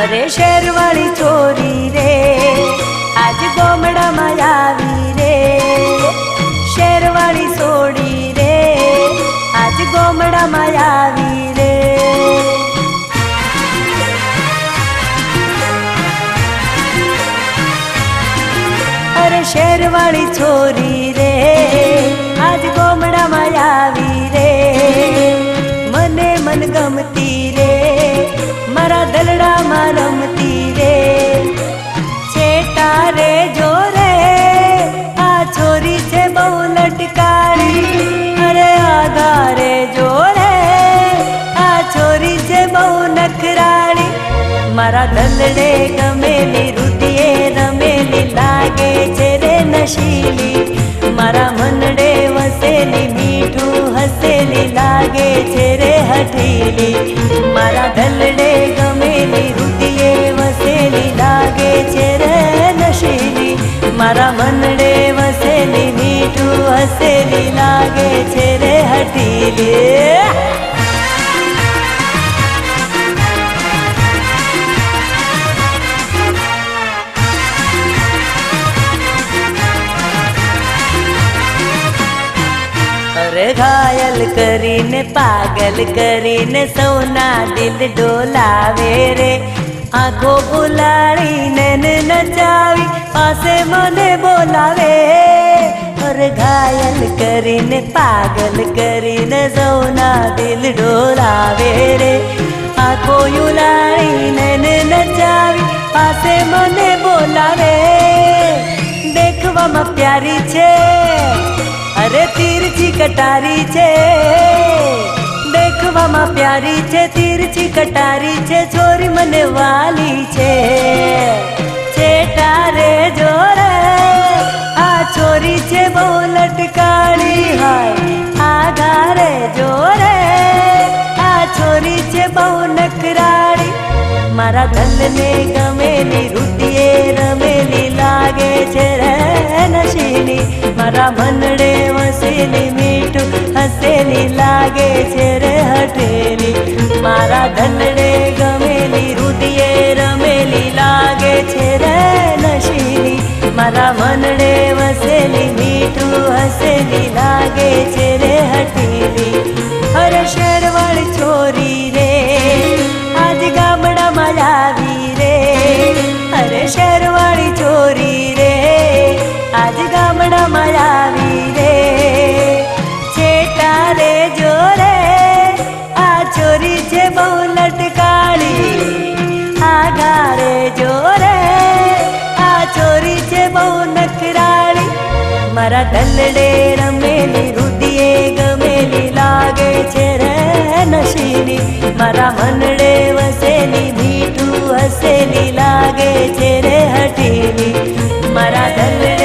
अरे शेरवाड़ी छोरी रे आज गोमड़ा मायावी रे, शेरवाड़ी सोड़ी रे आज गोमड़ा मायावी रे। अरे शेरवाड़ी छोरी रे आज गोमड़ा मायावी रे, मने मन गमती रे मारा दलड़ा में रमती रे। छेटा रे जोरे आ छोरी छे बहु लटकाड़ी, अरे आगा रे जोरे आ छोरी छे बहु नखराड़ी। मारा दलड़े गमेली रुदिए रमेली लागे छे रे नशीली, मारा मनडे वसेली मीठू हसेली लागे छे रे हठीली। मारा दलड़े गमेली रुदिए वसेली लागे छे रे नशीली, मारा मनडे वसेली मीठू हसेली लागे छे रे हठीली। अरे घायल करीने पागल करीने सौना दिल डोलावे रे, आंखों बुलाड़ी नैन नचावी पासे मने बोलावे। अरे घायल करीने पागल करीने सौना दिल डोलावे रे, आंखों युलाड़ी नैन नचावी पासे मने बोलावे। देखवा में प्यारी छे अरे तिरछी कटारी छे, देखवा में प्यारी छे तिरछी कटारी छे, छोरी मने वाली छे। छेटा रे जोरे आ छोरी छे बहु लटकाड़ी, हाय आगा रे जोरे आ छोरी छे बहु नखराड़ी। मारा दल ने गमेली रुदिए रमेली लागे छे रे नशीली, मारा मनडे वसेली मीठू हसेली लागे छे रे हठेली। मारा दलड़े गमेली रुदिए रमेली लागे छे रे नशीली, मारा मनडे वसेली मीठू हसेली लागे छे रे हठेली। अरे शेरवाड़ी छोरी रे आज गामड़ा मायावी रे, अरे शेरवाड़ी छोरी रे आज गामड़ा मायावी रे। छेटा रे जोरे आ छोरी छे बहु लटकाड़ी, आगा रे जोरे आ छोरी छे बहु नखराड़ी। मारा दलड़े रमेली रुदिए गमेली लागे छे रे नशीली, मारा मनडे वसेली मीठू हसेली लागे छे रे हठीली। मारा दलड़े